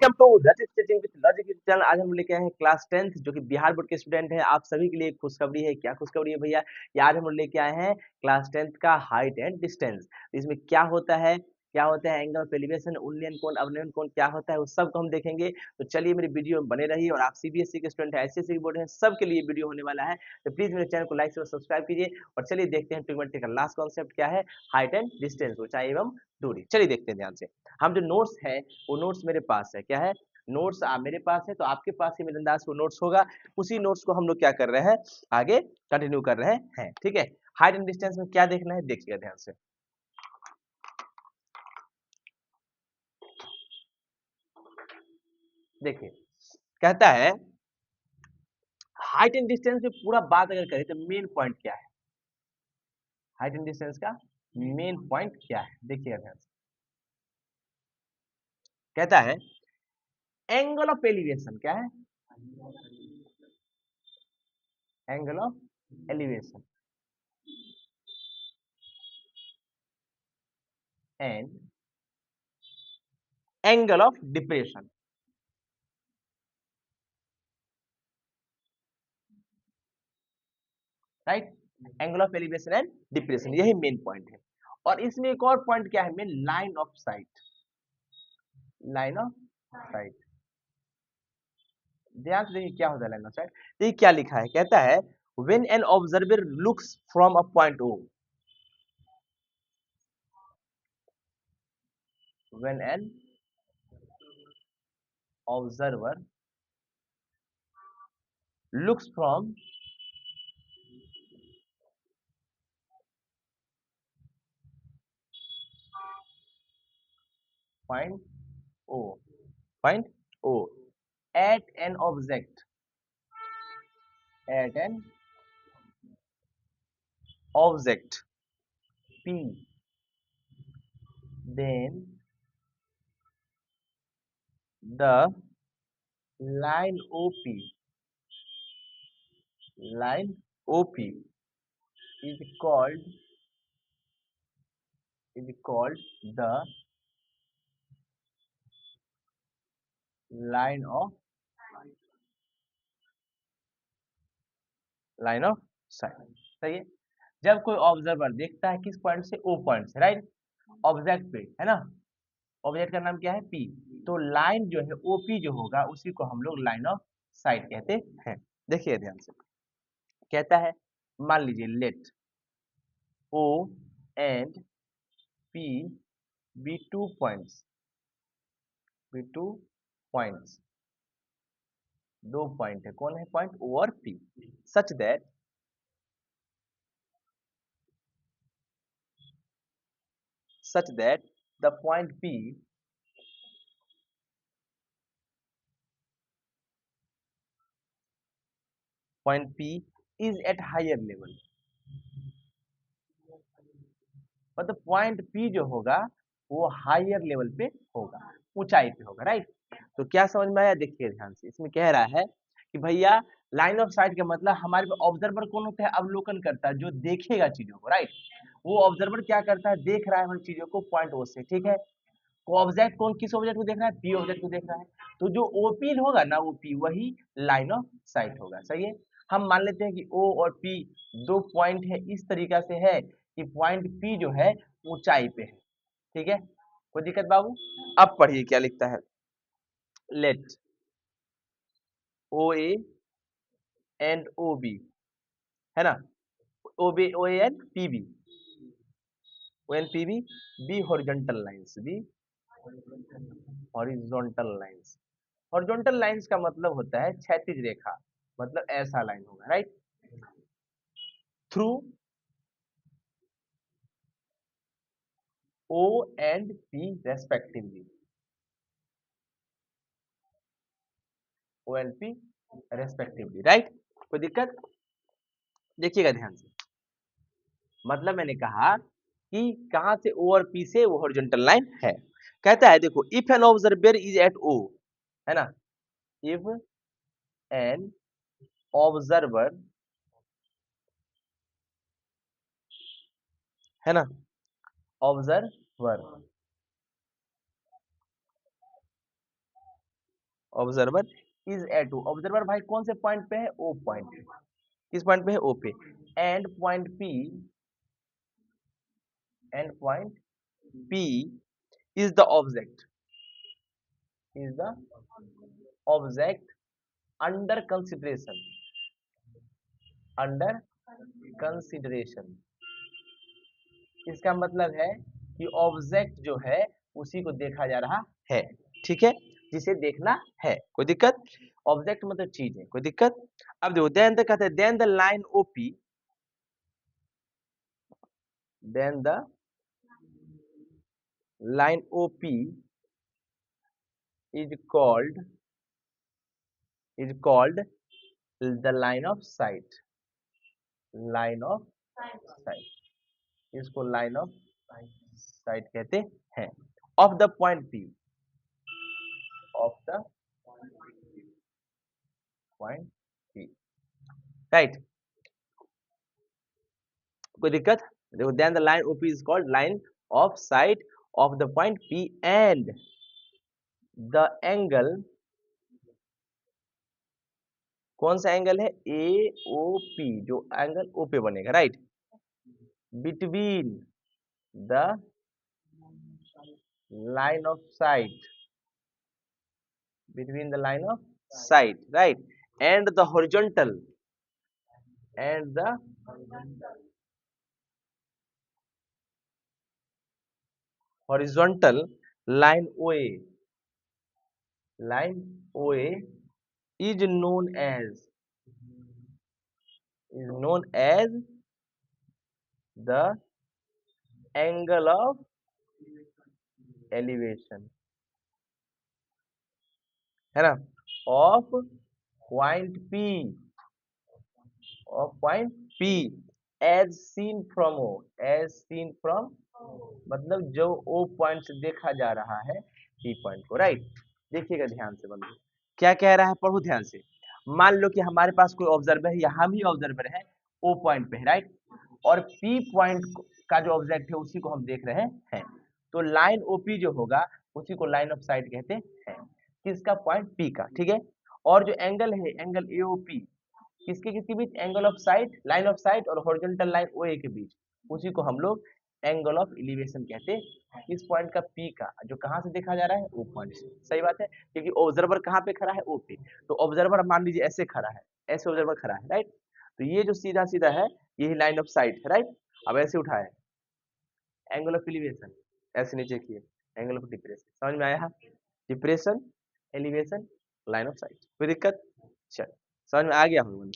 Welcome to that is teaching with logic channel. आज हम लेके आए हैं क्लास 10th जो कि बिहार बोर्ड के स्टूडेंट हैं। आप सभी के लिए एक खुशखबरी है। क्या खुशखबरी है भैया? ये आज हम लेके आए हैं क्लास 10th का हाइट एंड डिस्टेंस। इसमें क्या होता है, क्या होता है एंगल ऑफ एलिवेशन, उन्नयन कोण, अवनयन कोण क्या होता है, उस सब को हम देखेंगे। तो चलिए मेरी वीडियो में बने रहिए। और आप सीबीएसई के स्टूडेंट हैं, एचएससी बोर्ड है, सबके लिए वीडियो होने वाला है। तो प्लीज मेरे चैनल को लाइक और सब्सक्राइब कीजिए। और चलिए देखते हैं ट्रिग्नोमेट्री का लास्ट कॉन्सेप्ट क्या है, हाइट एंड डिस्टेंस, ऊंचाई एवं दूरी। चलिए देखते हैं ध्यान से। हम जो नोट्स है वो नोट्स मेरे पास है। क्या है? नोट्स मेरे पास है, तो आपके पास ही मेरे अंदाज को नोट्स होगा। उसी नोट्स को हम लोग क्या कर रहे हैं, आगे कंटिन्यू कर रहे हैं। ठीक है, हाइट एंड डिस्टेंस में क्या देखना है देखिएगा ध्यान से। देखिए, कहता है हाइट एंड डिस्टेंस में पूरा बात अगर करें तो मेन पॉइंट क्या है, हाइट एंड डिस्टेंस का मेन पॉइंट क्या है देखिएगा ध्यान से। कहता है एंगल ऑफ एलिवेशन, क्या है? Angle of elevation and angle of depression. Right, angle of elevation and depression, यही मेन पॉइंट है। और इसमें एक और पॉइंट क्या है, main line of sight. Line of site, ध्यान से देखिए क्या होता है लाइन ऑफ साइट। देखिए क्या लिखा है, कहता है when an observer looks from a point O, when an observer looks from point O, point O at an object, at an object P, then the line OP, line OP is called the line of site. सही है, जब कोई observer देखता है किस point से, O point से, right, object पे, है ना, ऑब्जेक्ट का नाम क्या है, पी। तो लाइन जो है ओपी जो होगा उसी को हम लोग लाइन ऑफ साइट कहते हैं। देखिए ध्यान से, कहता है मान लीजिए let O and P be two points, be two points, दो पॉइंट है, कौन है पॉइंट, ओ और P, such that the point P is at higher level. मतलब पॉइंट पी जो होगा वो हायर लेवल पे होगा, ऊंचाई पे होगा, राइट। तो क्या समझ में आया, देखिए ध्यान से। इसमें कह रहा है कि भैया लाइन ऑफ साइट का मतलब हमारे पे ऑब्जर्वर कौन होता है, अवलोकन करता है, जो देखेगा चीजों को, राइट। वो ऑब्जर्वर क्या करता है, देख रहा है हर चीजों को पॉइंट ओ से, ठीक है। को ऑब्जेक्ट कौन किस ऑब्जेक्ट को देख रहा है, पी ऑब्जेक्ट को देख रहा है। तो जो ओपी होगा ना, वो पी वही लाइन ऑफ साइट होगा। सही है, हम मान लेते हैं कि ओ और पी दो पॉइंट है, इस तरीका से है कि पॉइंट पी जो है ऊंचाई पे है, ठीक है। कोई दिक्कत बाबू? अब पढ़िए क्या लिखता है, let O A and O B, है ना, O B O A and P B, O N P B be horizontal lines, be horizontal lines. Horizontal lines का मतलब होता है क्षैतिज रेखा, मतलब ऐसा लाइन होगा, right. Through O and P respectively, O and P respectively, right. कोई दिक्कत? देखिएगा ध्यान से, मतलब मैंने कहा कि कहां से ओ और पी से वो हॉरिजॉन्टल लाइन है। कहता है देखो if an observer is at O, है ना, इफ एन ऑब्जर्वर, है ना, observer observer is at O, observer भाई कौन से पॉइंट पे है, ओ पॉइंट पे, किस पॉइंट पे है, ओ पे, and point P, and point P is the object, is the object under consideration, under consideration. इसका मतलब है कि ऑब्जेक्ट जो है उसी को देखा जा रहा है, ठीक है, जिसे देखना है, कोई दिक्कत, ऑब्जेक्ट मतलब चीज है, कोई दिक्कत। अब देखो देन द कहते हैं then the line OP, then the line OP is called, is called the line of sight, line of sight, इसको लाइन ऑफ साइट कहते हैं, of the point P, of the point P, right, कोई दिक्कत, देखो then the line OP is called line of sight of the point P and the angle, कौन सा angle है, ए O P, जो angle O पे बनेगा, right, between the line of site, between the line of sight, right, and the horizontal, and the horizontal line OA, line OA is known as, is known as the angle of elevation, है ना, of point P, of point P as seen from O, as seen from, मतलब जो O point से देखा जा रहा है P point को, राइट, देखिएगा ध्यान से बंधु, क्या कह रहा है, पढ़ो ध्यान से। मान लो कि हमारे पास कोई ऑब्जर्वर है या हम ही ऑब्जर्वर है, O पॉइंट पे है, राइट, और P पॉइंट का जो ऑब्जेक्ट है उसी को हम देख रहे हैं, तो लाइन OP जो होगा उसी को लाइन ऑफ साइट कहते हैं, किसका, पॉइंट P का, ठीक है, और जो एंगल है, एंगल AOP, किसके किसके बीच, angle of sight, line of sight और हॉरिजॉन्टल लाइन OA के बीच, उसी को हम लोग एंगल ऑफ एलिवेशन कहते हैं, इस पॉइंट का P का, जो कहाँ से देखा जा रहा है, O पॉइंट से, सही बात है, क्योंकि ऑब्जर्वर कहाँ पे खड़ा है, O पे, तो ऑब्जर्वर मान लीजिए ऐसे खड़ा है, ऐसे ऑब्जर्वर खड़ा है, राइट, तो ये जो सीधा सीधा है यही लाइन ऑफ साइट है, राइट, अब ऐसे उठाए एंगल ऑफ एलिवेशन, ऐसे नीचे किए एंगल ऑफ डिप्रेशन, समझ में आया, depression, elevation, line of site, कोई दिक्कत, चल समझ में आ गया हम,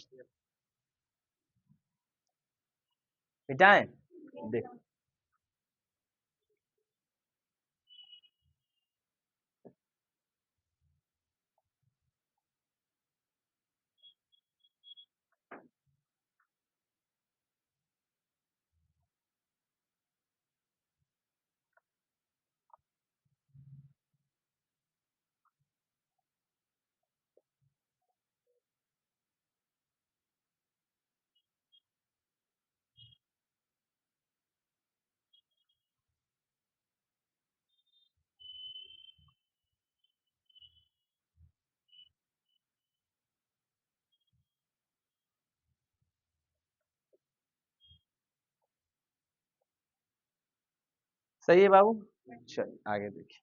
मिटाएं, देख, सही है बाबू, चल आगे देखिए,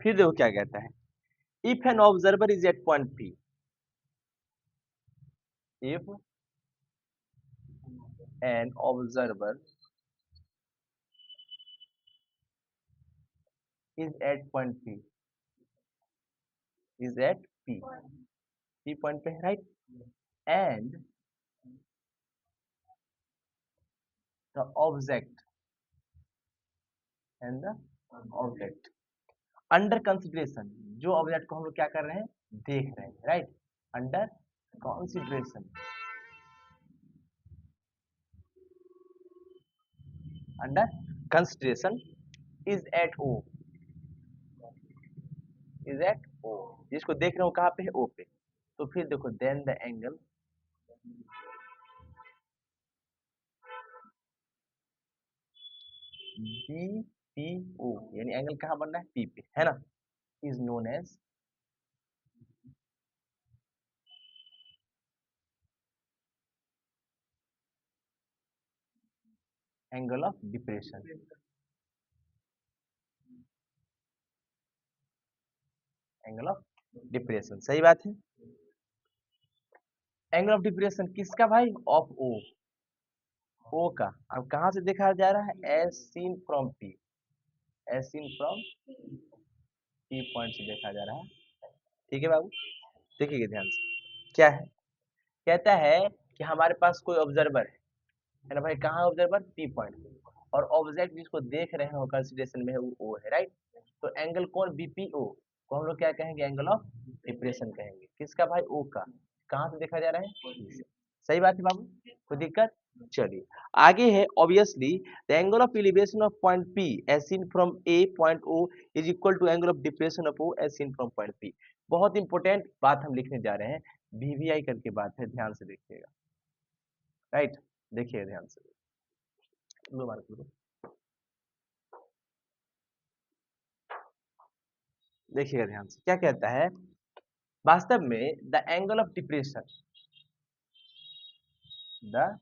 फिर देखो क्या कहता है, if an observer is at point P, if an observer is at point P, is at P, P point पे है, right, and the object, and the object under consideration, जो ऑब्जेक्ट को हम लोग क्या कर रहे हैं, देख रहे हैं, right, under consideration, under consideration is at O, is at O, जिसको देख रहे हो कहाँ पे है, ओ पे, तो फिर देखो then the angle B P O, यानी एंगल कहाँ बन रहा है, पी पे, है ना, is known as angle of depression. Angle of depression, सही बात है। एंगल ऑफ डिप्रेशन किसका भाई, ऑफ ओ, ओ का। अब कहाँ से देखा जा रहा है, as seen from P, as seen from P point से देखा जा रहा है। ठीक है बाबू, देखिएगा ध्यान से, क्या है, कहता है कि हमारे पास कोई ऑब्जर्वर है ना भाई, कहाँ ऑब्जर्वर, पी पॉइंट पे, और ऑब्जेक्ट जिसको देख रहे हैं वो कंसिडरेशन में है, वो ओ है, राइट। तो एंगल कौन, बीपीओ को हम लोग क्या कहेंगे, एंगल ऑफ डिप्रेशन कहेंगे, किसका भाई, ओ का। कहाँ से देखा जा रहा है, P से। सही बात है बाबू, कोई दिक्कत। चलिए आगे है, obviously the angle of elevation of point P as seen from a point O is equal to angle of depression of O as seen from point P. बहुत इंपॉर्टेंट बात हम लिखने जा रहे हैं, वीवीआई करके बात है, ध्यान से देखिएगा, राइट। देखिए ध्यान से, लो मार्क लो। देखिएगा ध्यान से, क्या कहता है, वास्तव में the angle of depression, the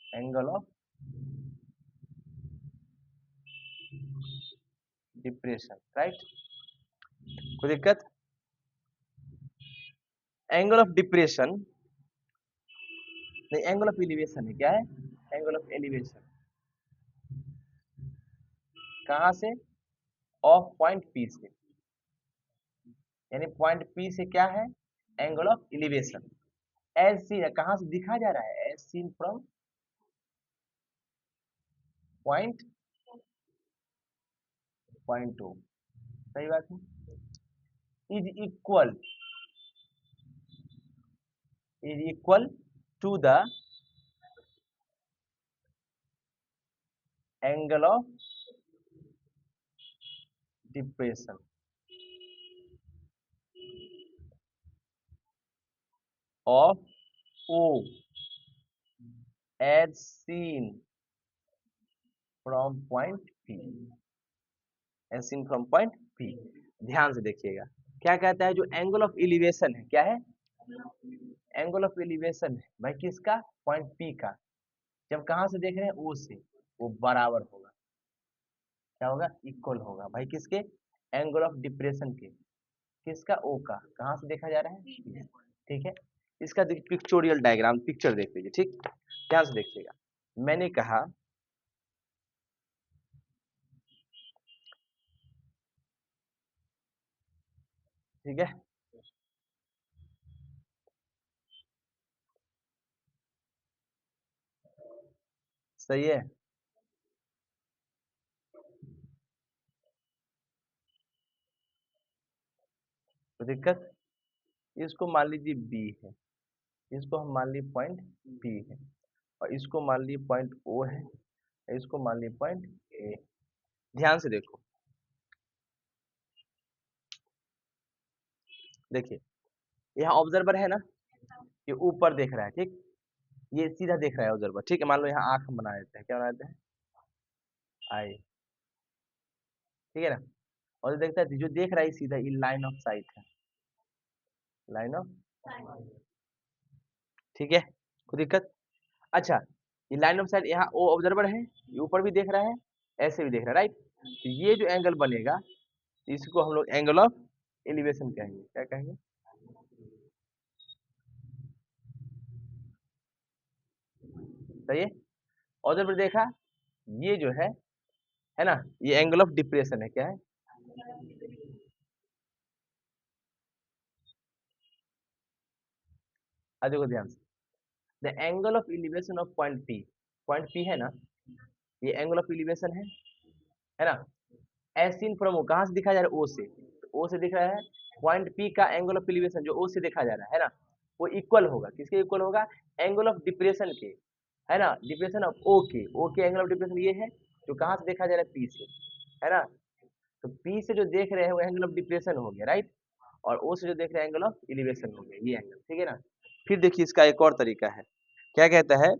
angle of depression, right, कोई दिक्कत। एंगल ऑफ डिप्रेशन नहीं, एंगल ऑफ एलिवेशन है, क्या है, एंगल ऑफ एलिवेशन, कहाँ से, ऑफ पॉइंट पी से, यानी पॉइंट पी से क्या है, angle of elevation, as seen, कहाँ से दिखा जा रहा है, as seen from point point to, सही बात है, is equal to the angle of depression of O as seen from point P, as seen from point P. ध्यान से देखिएगा, क्या कहता है, जो एंगल ऑफ एलिवेशन है, क्या है, एंगल ऑफ एलिवेशन है भाई, किसका, पॉइंट पी का, जब कहाँ से देख रहे हैं, ओ से, वो बराबर होगा, क्या होगा, इक्वल होगा भाई, किसके, एंगल ऑफ डिप्रेशन के, किसका, ओ का, कहाँ से देखा जा रहा है, ठीक है। इसका पिक्चोरियल डायग्राम, पिक्चर देख लीजिए, ठीक, ध्यान से देखिएगा। मैंने कहा, ठीक है, सही है, तो दिक्कत, इसको मान लीजिए बी है, इसको हम मान लीजिए पॉइंट बी है, और इसको मान लीजिए पॉइंट ओ है, इसको मान लीजिए पॉइंट ए। ध्यान से देखो, देखिए, यहाँ ऑब्जर्वर है ना, ये ऊपर देख रहा है, ठीक, ये सीधा देख रहा है ऑब्जर्वर, ठीक है, मान लो यहाँ आंख हम बना देते हैं, क्या बना देते हैं, आई, ठीक है ना, और देखता है जो देख रहा है सीधा, ये लाइन ऑफ साइट है, लाइन ऑफ, ठीक है, कोई दिक्कत। अच्छा, ये लाइन ऑफ साइट, यहाँ वो ऑब्जर्वर है, ये ऊपर भी देख रहा है, ऐसे भी देख रहा है, राइट। तो ये जो एंगल बनेगा, इसको हम लोग एंगल ऑफ एलिवेशन कहेंगे, क्या कहेंगे, सही है। ऑब्जर्वर देखा, ये जो है ना, ये एंगल ऑफ डिप्रेशन है, क्या है, अब देखो ध्यान से, the angle of elevation of point P है ना, ये एंगल ऑफ एलिवेशन है ना, एज सीन फ्रॉम ओ, कहाँ से दिखा जा रहा है, ओ से, तो ओ से दिख रहा है, पॉइंट पी का एंगल ऑफ एलिवेशन जो ओ से देखा जा रहा है ना, वो इक्वल होगा, किसके इक्वल होगा, एंगल ऑफ डिप्रेशन के, है ना, डिप्रेशन ऑफ ओ के एंगल ऑफ डिप्रेशन ये है, जो कहाँ से देखा जा रहा है, पी से, है ना, तो पी से जो देख रहे हैं वो एंगल ऑफ डिप्रेशन हो गया, राइट। और ओ से जो देख रहे हैं एंगल ऑफ एलिवेशन हो गया ये एंगल, ठीक है ना। फिर देखिए इसका एक और तरीका है, क्या कहता है,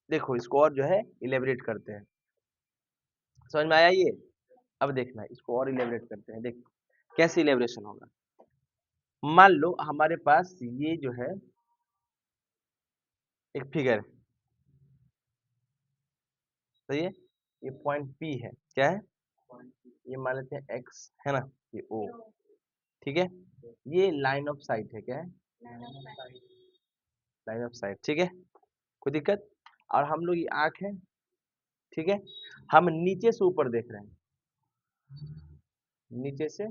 देखो इसको और जो है इलेबरेट करते हैं, समझ में आया ये। अब देखना इसको और इलेबरेट करते हैं, देखो कैसे इलेबरेशन होगा। मान लो हमारे पास ये जो है एक फिगर है, सही है, ये पॉइंट पी है, क्या है, ये मान लेते हैं एक्स है ना, ये ओ, ठीक है, ये लाइन ऑफ साइट है, क्या है, लाइन ऑफ साइट, ठीक है, कोई दिक्कत। और हम लोग ये आंख है, ठीक है, हम नीचे से ऊपर देख रहे हैं, नीचे से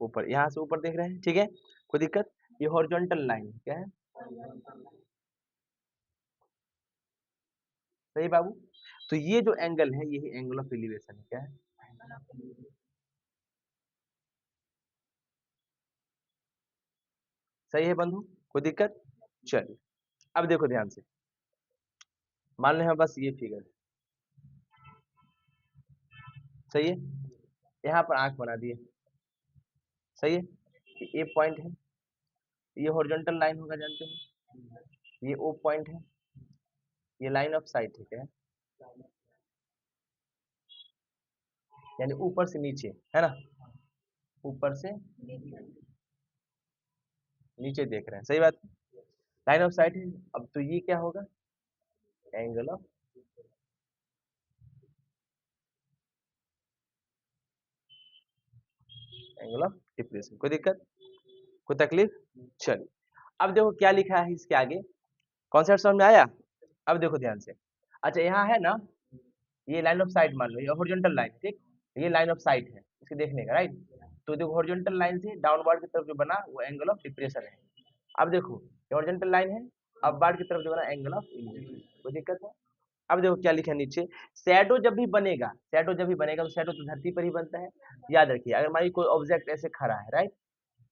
ऊपर, यहाँ से ऊपर देख रहे हैं, ठीक है, कोई दिक्कत। ये हॉरिजॉन्टल लाइन क्या है, सही बाबू। तो ये जो एंगल है यही एंगल ऑफ एलिवेशन है, क्या है, सही है बंधु, कोई दिक्कत। चलिए अब देखो ध्यान से, मान लो बस ये फिगर, सही है, यहाँ पर आंख बना दिए, सही है, ये पॉइंट है, ये हॉरिजॉन्टल लाइन होगा जानते हैं, ये ओ पॉइंट है, ये लाइन ऑफ साइट है, क्या है, यानी ऊपर से नीचे है ना, ऊपर से नीचे देख रहे हैं, सही बात, लाइन ऑफ साइट है। अब तो ये क्या होगा, angle of, angle of depression, कोई दिक्कत, कोई तकलीफ। चलिए अब देखो क्या लिखा है इसके आगे, कॉन्सेप्ट समझ में आया। अब देखो ध्यान से, अच्छा यहाँ है ना, ये लाइन ऑफ साइट मान लो, ये हॉरिजॉन्टल लाइन, ठीक, ये लाइन ऑफ साइट है इसके देखने का, राइट। तो देखो हॉरिजॉन्टल लाइन से डाउनवर्ड की तरफ जो बना वो एंगल ऑफ डिप्रेशन है। अब देखो ये हॉरिजॉन्टल लाइन है, अपवर्ड की तरफ जो बना एंगल ऑफ इलिवेशन, कोई दिक्कत है। अब देखो क्या लिखा है नीचे, शैडो जब भी बनेगा, शैडो जब भी बनेगा तो शैडो तो धरती पर ही बनता है, याद रखिए, अगर मान लीजिए कोई ऑब्जेक्ट ऐसे खड़ा है, राइट,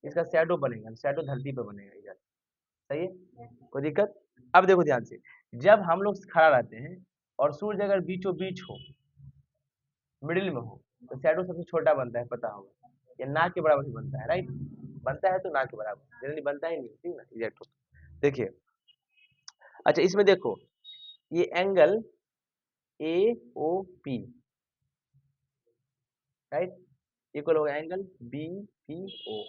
इसका शैडो बनेगा, शैडो धरती पर बनेगा इधर, सही है, कोई दिक्कत। अब देखो ध्यान से, जब हम लोग खड़ा रहते हैं और सूरज अगर बीचों बीच हो, मिडिल में हो, तो शैडो सबसे छोटा बनता है, पता होगा, ये ना के बराबर ही बनता है, राइट, बनता है तो ना के बराबर, जनरली बनता ही नहीं, ठीक ना, एग्जैक्ट हो। देखिए अच्छा इसमें देखो, ये angle A O P, right, equal होगा angle B P O,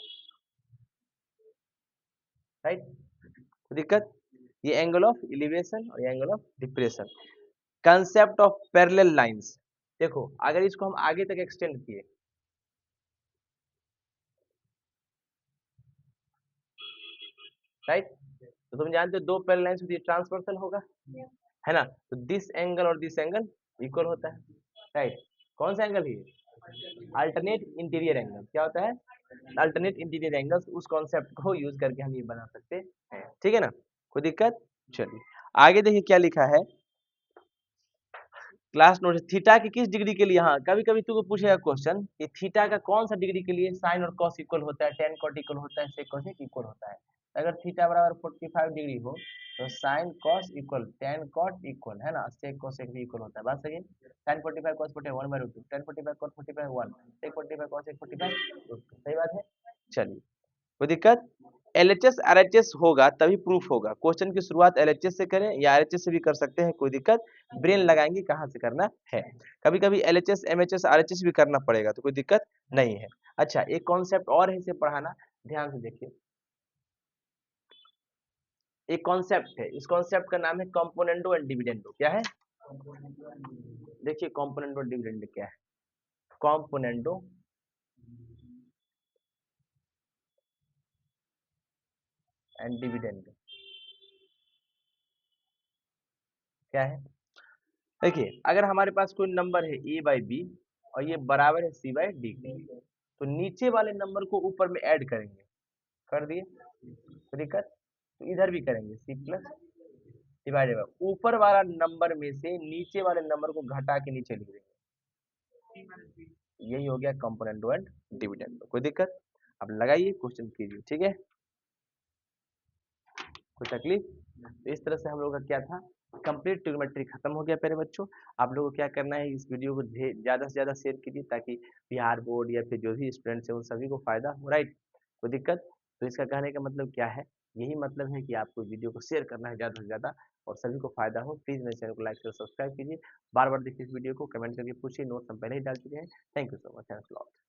right, कोई दिक्कत। ये एंगल ऑफ एलिवेशन और ये angle of depression, concept of parallel lines. देखो अगर इसको हम आगे तक एक्सटेंड किए, राइट, तो तुम जानते हो दो पैरेलल लाइंस होती है, ट्रांसवर्सल होगा, है ना, तो दिस एंगल और दिस एंगल इक्वल होता है, राइट, कौन सा एंगल है, अल्टरनेट इंटीरियर एंगल, क्या होता है, अल्टरनेट इंटीरियर एंगल्स, उस कॉन्सेप्ट को यूज करके हम ये बना सकते हैं, ठीक है ना, कोई दिक्कत। चलिए आगे देखिए क्या लिखा है, क्लास नोट, थीटा की किस डिग्री के लिए, हाँ कभी कभी तुमको पूछेगा क्वेश्चन कि थीटा का कौन सा डिग्री के लिए साइन और कॉस इक्वल होता है, टेन कॉट इक्वल होता है, सेक कोसेक इक्वल होता है। अगर थीटा बराबर 45 डिग्री हो तो sine cos equal tan cot equal, है ना, सेक कोसेक भी इक्वल होता है, बात सही है। Sine 45 cos 45 1 by root 2, tan 45 cos 45 1, sec 45 cos 45 root 2, सही बात है। चलिए कोई दिक्कत, एलएचएस आरएचएस होगा तभी प्रूफ होगा, क्वेश्चन की शुरुआत एलएचएस से करें या आरएचएस से भी कर सकते हैं, कोई दिक्कत, ब्रेन लगाएंगे कहाँ से करना है, कभी कभी एलएचएस एमएचएस आरएचएस भी करना पड़ेगा तो कोई दिक्कत नहीं है। अच्छा एक कॉन्सेप्ट और है, इसे पढ़ाना ध्यान से देखिए, एक कॉन्सेप्ट है, इस कॉन्सेप्ट का नाम है कॉम्पोनेंडो एंड डिविडेंडो, क्या है, देखिए कॉम्पोनेंडो और डिविडेंडो क्या है, कॉम्पोनेंडो एंड डिविडेंडो क्या है, देखिए अगर हमारे पास कोई नंबर है ए बाई बी और ये बराबर है सी बाई डी के, तो नीचे वाले नंबर को ऊपर में ऐड करेंगे, कर दिए, कोई दिक्कत, तो इधर भी करेंगे सी प्लस डिवाइडेड बाय ऊपर वाला नंबर में से नीचे वाले नंबर को घटा के नीचे लिख देंगे, यही हो गया कंपोनेंडो एंड डिविडेंडो, कोई दिक्कत। अब लगाइए क्वेश्चन कीजिए, ठीक है, कोई तकलीफ। तो इस तरह से हम लोग का क्या था, कंप्लीट ट्रिग्नोमेट्री खत्म हो गया प्यारे बच्चों। आप लोगों को क्या करना है, इस वीडियो को ज़्यादा से ज़्यादा शेयर कीजिए ताकि बिहार बोर्ड या फिर जो भी स्टूडेंट्स हैं उन सभी को फ़ायदा हो, राइट? कोई दिक्कत? तो इसका कहने का मतलब क्या है? यही मतलब है कि आपको वीडियो को शेयर करना है ज़्यादा से ज़्यादा और सभी को फ़ायदा हो। प्लीज़ मेरे चैनल को लाइक और सब्सक्राइब कीजिए। बार-बार देखिए इस वीडियो को, कमेंट करके पूछिए, नोट्स हम पहले ही डाल चुके हैं। Thank you so much, thanks a lot.